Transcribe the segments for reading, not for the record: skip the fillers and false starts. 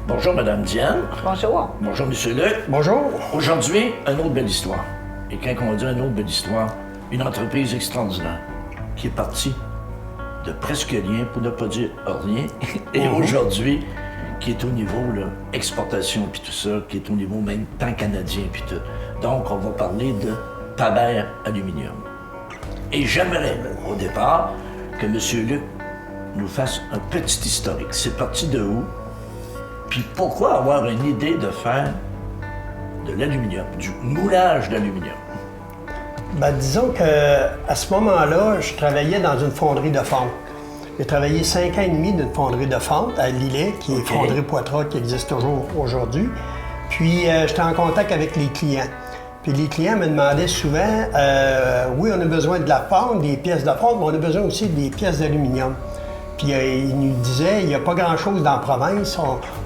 Bonjour, Madame Diane. Bonjour. Bonjour, Monsieur Luc. Bonjour. Aujourd'hui, une autre belle histoire. Et quand on dit une autre belle histoire, une entreprise extraordinaire qui est partie de presque rien, pour ne pas dire rien, et aujourd'hui, qui est au niveau là, exportation puis tout ça, qui est au niveau même pan-canadien puis tout. Donc, on va parler de Paber Aluminium. Et j'aimerais, au départ, que M. Luc nous fasse un petit historique. C'est parti de où? Puis pourquoi avoir une idée de faire de l'aluminium, du moulage d'aluminium? Ben, disons qu'à ce moment-là, je travaillais dans une fonderie de fonte. J'ai travaillé 5 ans et demi d'une fonderie de fonte à Lillet, qui est Fonderie Poitras, qui existe toujours aujourd'hui. Puis j'étais en contact avec les clients. Puis les clients me demandaient souvent, oui, on a besoin de la fonte, des pièces de fonte, mais on a besoin aussi des pièces d'aluminium. Puis ils nous disaient, il n'y a pas grand-chose dans la province,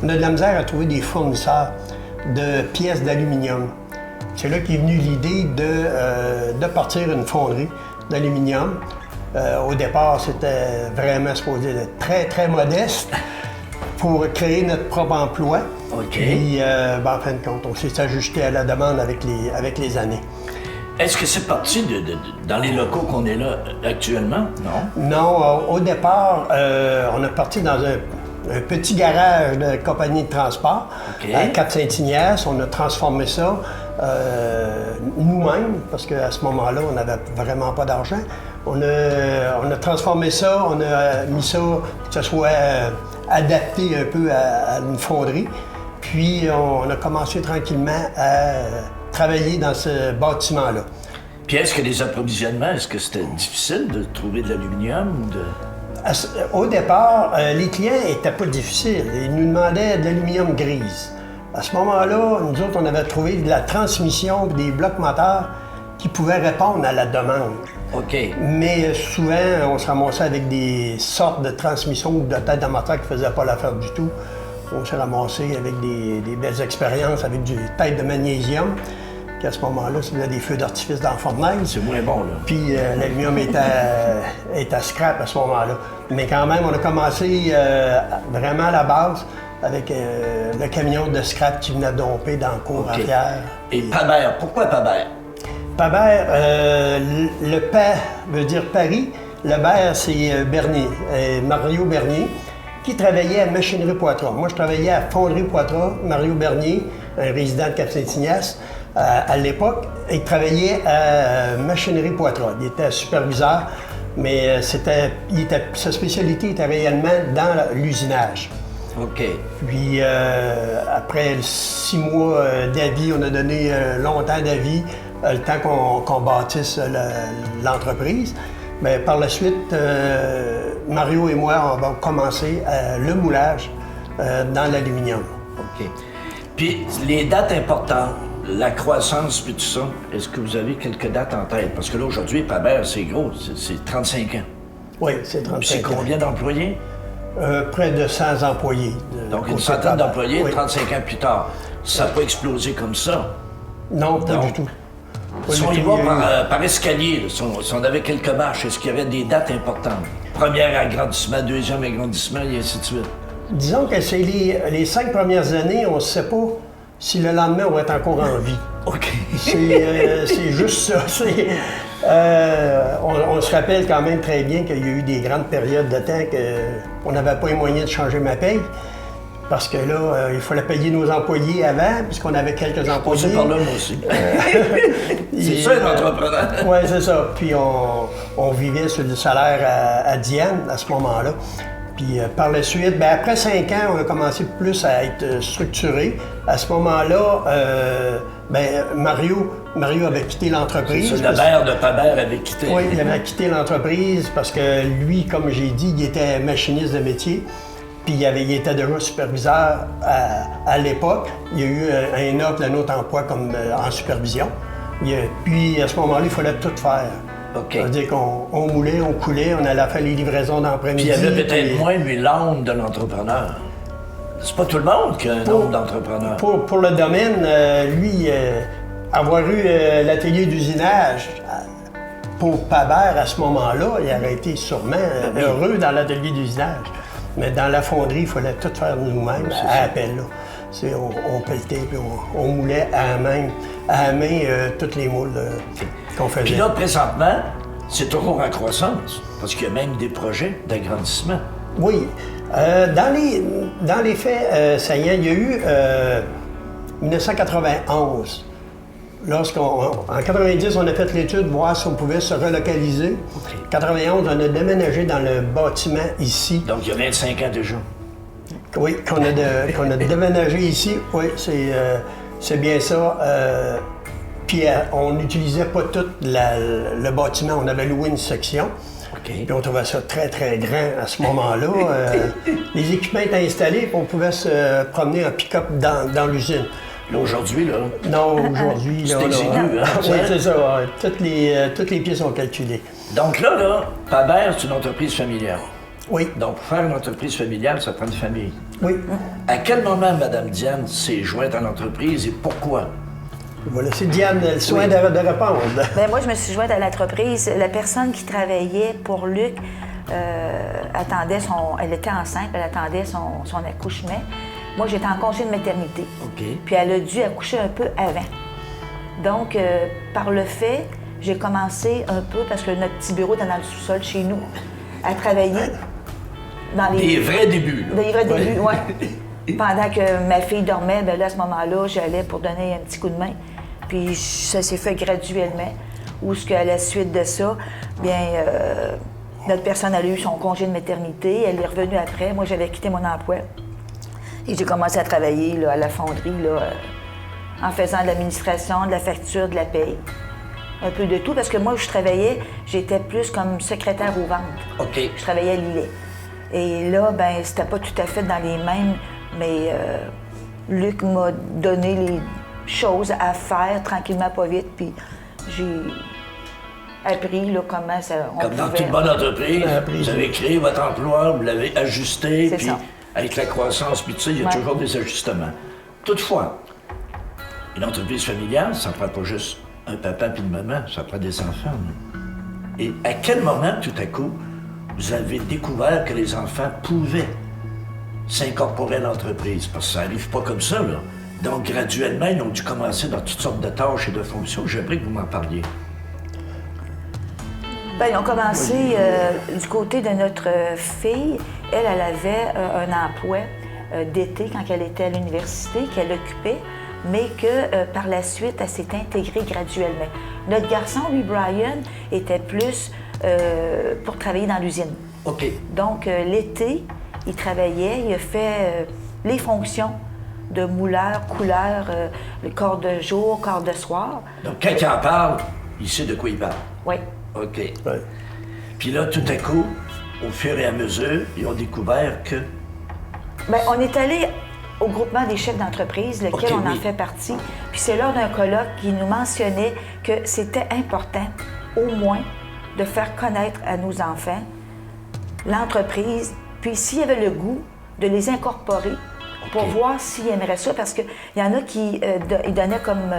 on a de la misère à trouver des fournisseurs de pièces d'aluminium. C'est là qu'est venue l'idée de partir une fonderie d'aluminium. Au départ, c'était vraiment supposé être très, très modeste pour créer notre propre emploi. OK. Puis, en fin de compte, on s'est ajusté à la demande avec les années. Est-ce que c'est parti dans les locaux qu'on est là actuellement? Non? Non, au départ, on est parti dans un petit garage de compagnie de transport à Cap-Saint-Ignace. On a transformé ça nous-mêmes, parce qu'à ce moment-là, on n'avait vraiment pas d'argent. On a transformé ça, on a mis ça pour que ça soit adapté un peu à une fonderie. Puis on a commencé tranquillement à travailler dans ce bâtiment-là. Puis est-ce que les approvisionnements, est-ce que c'était difficile de trouver de l'aluminium ou de... Au départ, les clients n'étaient pas difficiles. Ils nous demandaient de l'aluminium grise. À ce moment-là, nous autres, on avait trouvé de la transmission et des blocs moteurs qui pouvaient répondre à la demande. OK. Mais souvent, on se ramassait avec des sortes de transmissions ou de têtes de moteur qui ne faisaient pas l'affaire du tout. On s'est ramassé avec des belles expériences avec du tête de magnésium. Puis à ce moment-là, ça faisait des feux d'artifice dans la fournaise. C'est moins bon, là. Puis l'aluminium est à scrap à ce moment-là. Mais quand même, on a commencé vraiment à la base avec le camion de scrap qui venait domper dans le cours arrière. Et Paber, pourquoi Paber? Paber, le Pa veut dire Paris. Le Ber, c'est Bernier, Mario Bernier, qui travaillait à Machinerie Poitras. Moi, je travaillais à Fonderie Poitras. Mario Bernier, un résident de Cap-Saint-Ignace, à l'époque, il travaillait à Machinerie Poitras. Il était superviseur, mais sa spécialité était réellement dans l'usinage. OK. Puis après 6 mois d'avis, on a donné longtemps d'avis, le temps qu'on bâtisse l'entreprise. Mais par la suite, Mario et moi, on va commencer le moulage dans l'aluminium. OK. Puis les dates importantes, la croissance puis tout ça, est-ce que vous avez quelques dates en tête? Parce que là, aujourd'hui, Paber, c'est gros, c'est 35 ans. Oui, c'est 35 ans. Puis c'est combien d'employés? Près de 100 employés. Donc une centaine d'employés, oui. 35 ans plus tard. Ça n'a pas explosé comme ça? Non, pas du tout. Si on y va par escalier, là, si on avait quelques marches, est-ce qu'il y avait des dates importantes? Premier agrandissement, deuxième agrandissement, et ainsi de suite. Disons que c'est les 5 premières années, on ne sait pas si le lendemain, on va être encore en vie. OK. C'est juste ça. On se rappelle quand même très bien qu'il y a eu des grandes périodes de temps qu'on n'avait pas les moyens de changer ma paye. Parce que là, il fallait payer nos employés avant, puisqu'on avait quelques employés. C'est par là, moi aussi. C'est ça, un entrepreneur. Oui, c'est ça. Puis on vivait sur le salaire à Diane à ce moment-là. Puis par la suite, après 5 ans, on a commencé plus à être structuré. À ce moment-là, Mario avait quitté l'entreprise. Le maire de Paber avait quitté. Oui, il avait quitté l'entreprise parce que lui, comme j'ai dit, il était machiniste de métier. Puis il était déjà superviseur à l'époque. Il y a eu un autre emploi comme en supervision. Puis à ce moment-là, il fallait tout faire. OK. C'est-à-dire qu'on moulait, on coulait, on allait faire les livraisons d'après-midi. Puis il y avait peut-être moins, lui, l'âme de l'entrepreneur. C'est pas tout le monde qui a un âme d'entrepreneur. Pour le domaine, lui, avoir eu l'atelier d'usinage, pour Paber à ce moment-là, il aurait été sûrement heureux dans l'atelier d'usinage. Mais dans la fonderie, il fallait tout faire nous-mêmes, à appel. Là. On pelletait, puis on moulait à la main tous les moules qu'on faisait. Puis là, présentement, c'est toujours en croissance, parce qu'il y a même des projets d'agrandissement. Oui. Dans les faits saillants, il y a eu 1991. En 90, on a fait l'étude, voir si on pouvait se relocaliser. En 91, on a déménagé dans le bâtiment ici. Donc, il y a 25 ans déjà. Oui, qu'on a déménagé ici. Oui, c'est bien ça. Puis on n'utilisait pas tout le bâtiment. On avait loué une section. Okay. Puis on trouvait ça très, très grand à ce moment-là. Les équipements étaient installés, puis on pouvait se promener en pick-up dans l'usine. Là, aujourd'hui, là... Non, aujourd'hui, là... C'est exigu, hein? Oui, c'est ça. Toutes les pieds sont calculés. Donc là, Pabert, c'est une entreprise familiale. Oui. Donc, pour faire une entreprise familiale, ça prend une famille. Oui. À quel moment Mme Diane s'est jointe à l'entreprise et pourquoi? Voilà, c'est Diane, le soin de répondre. Bien, moi, je me suis jointe à l'entreprise. La personne qui travaillait pour Luc elle était enceinte, elle attendait son accouchement. Moi, j'étais en congé de maternité. OK. Puis elle a dû accoucher un peu avant. Donc, par le fait, j'ai commencé un peu, parce que notre petit bureau était dans le sous-sol chez nous, à travailler dans les... Des vrais débuts, là. Des vrais débuts, oui. Pendant que ma fille dormait, bien là, à ce moment-là, j'allais pour donner un petit coup de main. Puis ça s'est fait graduellement. Où ce qu'à la suite de ça, bien, notre personne elle a eu son congé de maternité. Elle est revenue après. Moi, j'avais quitté mon emploi. Et j'ai commencé à travailler là, à la fonderie, là, en faisant de l'administration, de la facture, de la paye. Un peu de tout, parce que moi, où je travaillais, j'étais plus comme secrétaire aux ventes. OK. Je travaillais à Lillet. Et là, ben c'était pas tout à fait dans les mêmes, mais Luc m'a donné les choses à faire tranquillement, pas vite, puis j'ai appris là, comment ça... Comme dans toute bonne entreprise, vous avez créé votre emploi, vous l'avez ajusté, puis ça. avec la croissance, puis tout ça, il y a toujours des ajustements. Toutefois, une entreprise familiale, ça ne prend pas juste un papa et une maman, ça prend des enfants. Et à quel moment, tout à coup, vous avez découvert que les enfants pouvaient s'incorporer à l'entreprise? Parce que ça n'arrive pas comme ça, là. Donc, graduellement, ils ont dû commencer dans toutes sortes de tâches et de fonctions. J'aimerais que vous m'en parliez. Bien, ils ont commencé du côté de notre fille. Elle avait un emploi d'été quand elle était à l'université, qu'elle occupait, mais que par la suite, elle s'est intégrée graduellement. Notre garçon, lui, Brian, était plus pour travailler dans l'usine. OK. Donc, l'été, il travaillait, il a fait les fonctions de mouleur, couleur, le quart de jour, quart de soir. Donc, quand il en parle, il sait de quoi il parle. Oui. OK. Ouais. Puis là, tout à coup, au fur et à mesure, ils ont découvert que... Bien, on est allé au groupement des chefs d'entreprise, lequel on en fait partie. Puis c'est lors d'un colloque qui nous mentionnait que c'était important, au moins, de faire connaître à nos enfants l'entreprise, puis s'il y avait le goût, de les incorporer pour voir s'ils aimeraient ça, parce qu'il y en a qui ils donnaient comme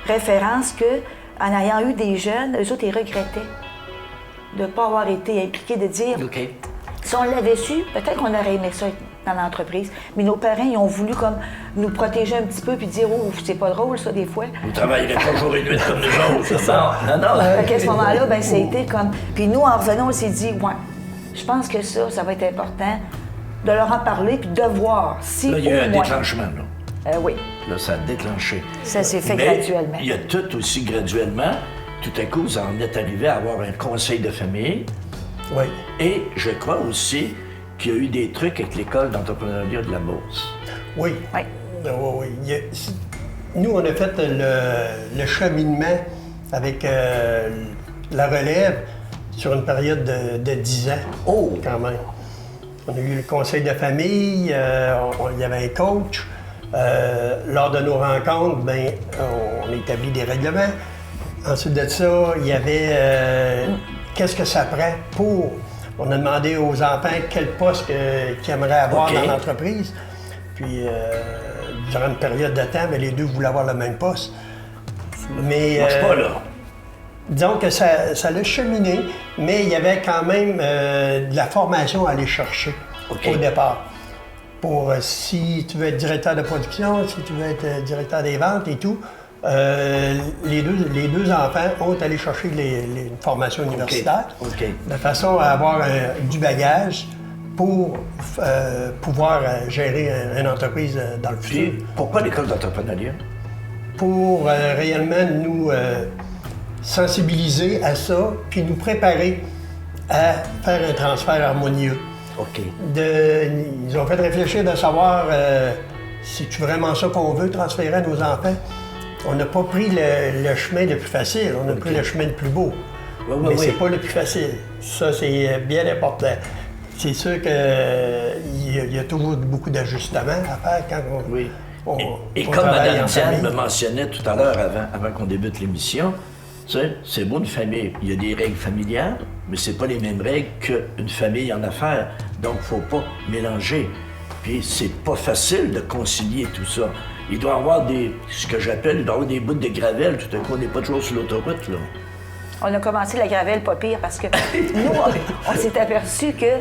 référence qu'en ayant eu des jeunes, eux autres, ils regrettaient de ne pas avoir été impliqués, de dire, si on l'avait su, peut-être qu'on aurait aimé ça être dans l'entreprise, mais nos parents, ils ont voulu comme nous protéger un petit peu puis dire, oh, c'est pas drôle ça des fois. Vous travaillerez pas jour et nuit comme nous autres. C'est ça. Non. Fait qu'à ce moment-là, ben ça a été comme... Puis nous, en revenant, on s'est dit, ouais, je pense que ça va être important de leur en parler puis de voir si Là, il y a eu un moins... déclenchement, là. Oui. Là, ça a déclenché. Ça s'est fait Mais graduellement. il y a tout aussi graduellement. Tout à coup, vous en êtes arrivé à avoir un conseil de famille. Oui. Et je crois aussi qu'il y a eu des trucs avec l'école d'entrepreneuriat de la Beauce. Oui. Oui. Oui. Nous, on a fait le cheminement avec la relève sur une période de 10 ans. Oh! Quand même. On a eu le conseil de famille, il y avait un coach. Lors de nos rencontres, ben, on établit des règlements. Ensuite de ça, il y avait qu'est-ce que ça prend pour... On a demandé aux enfants quel poste qu'ils aimeraient avoir dans l'entreprise. Puis, durant une période de temps, ben, les deux voulaient avoir le même poste. Mais... Marche pas, là. Disons que ça l'a cheminé, mais il y avait quand même de la formation à aller chercher. au départ. Pour si tu veux être directeur de production, si tu veux être directeur des ventes et tout, les deux enfants ont allé chercher une formation universitaire de façon à avoir du bagage pour pouvoir gérer une entreprise dans le futur. Puis, pourquoi l'école d'entrepreneuriat? Pour réellement nous sensibiliser à ça, puis nous préparer à faire un transfert harmonieux. OK. Ils ont fait réfléchir de savoir si c'est vraiment ça qu'on veut transférer à nos enfants. On n'a pas pris le chemin le plus facile, on a pris le chemin le plus beau. Mais c'est pas le plus facile. Ça, c'est bien important. C'est sûr qu'il y a toujours beaucoup d'ajustements à faire quand Et comme Mme Diane me mentionnait tout à l'heure avant qu'on débute l'émission, tu sais, c'est beau une famille. Il y a des règles familiales, mais c'est pas les mêmes règles qu'une famille en affaires. Donc, faut pas mélanger. Puis, c'est pas facile de concilier tout ça. Il doit y avoir ce que j'appelle, il doit y avoir des bouts de gravelle. Tout à coup, on n'est pas toujours sur l'autoroute, là. On a commencé la gravelle pas pire parce que nous, on s'est aperçu que...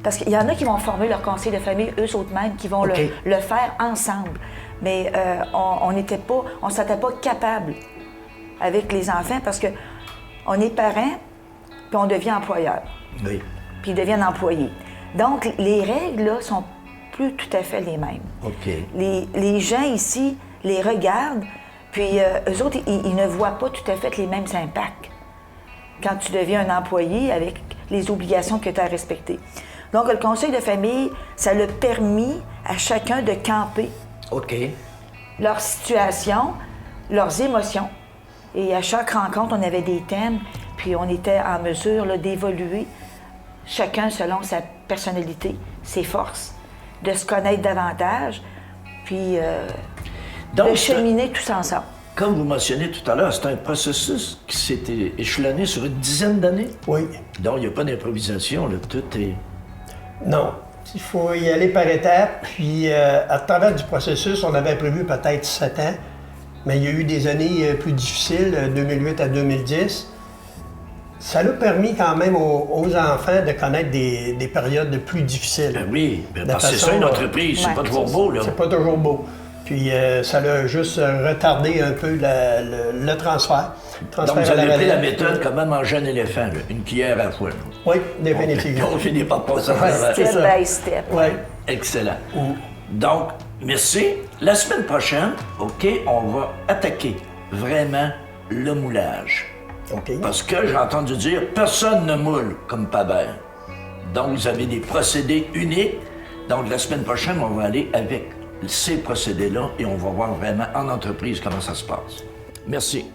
parce qu'il y en a qui vont former leur conseil de famille eux-mêmes, qui vont le faire ensemble. Mais on ne se sentait pas capable avec les enfants parce que on est parents, puis on devient employeur. Oui. Puis ils deviennent employés. Donc, les règles, là, sont plus tout à fait les mêmes. OK. Les gens ici les regardent, puis eux autres, ils ne voient pas tout à fait les mêmes impacts quand tu deviens un employé avec les obligations que tu as à respecter. Donc, le conseil de famille, ça l'a permis à chacun de camper leur situation, leurs émotions. Et à chaque rencontre, on avait des thèmes, puis on était en mesure là, d'évoluer, chacun selon sa personnalité, ses forces, de se connaître davantage, puis de cheminer tous ensemble. Comme vous mentionnez tout à l'heure, c'est un processus qui s'est échelonné sur une dizaine d'années. Oui. Donc, il n'y a pas d'improvisation, là. Tout est... Non. Il faut y aller par étapes. Puis, à travers du processus, on avait prévu peut-être 7 ans, mais il y a eu des années plus difficiles, 2008 à 2010. Ça nous a permis quand même aux enfants de connaître des périodes plus difficiles. Ben oui, parce que c'est ça une entreprise, c'est pas toujours beau, là. C'est pas toujours beau. Puis ça a juste retardé un peu le transfert. Donc, vous avez pris la méthode comment manger un éléphant, là, une cuillère à la fois. Là. Oui, définitivement. On finit par passer Step by step. Oui. Excellent. Donc, merci. La semaine prochaine, on va attaquer vraiment le moulage. Parce que j'ai entendu dire, personne ne moule comme Pabert. Donc, vous avez des procédés uniques. Donc, la semaine prochaine, on va aller avec ces procédés-là et on va voir vraiment en entreprise comment ça se passe. Merci.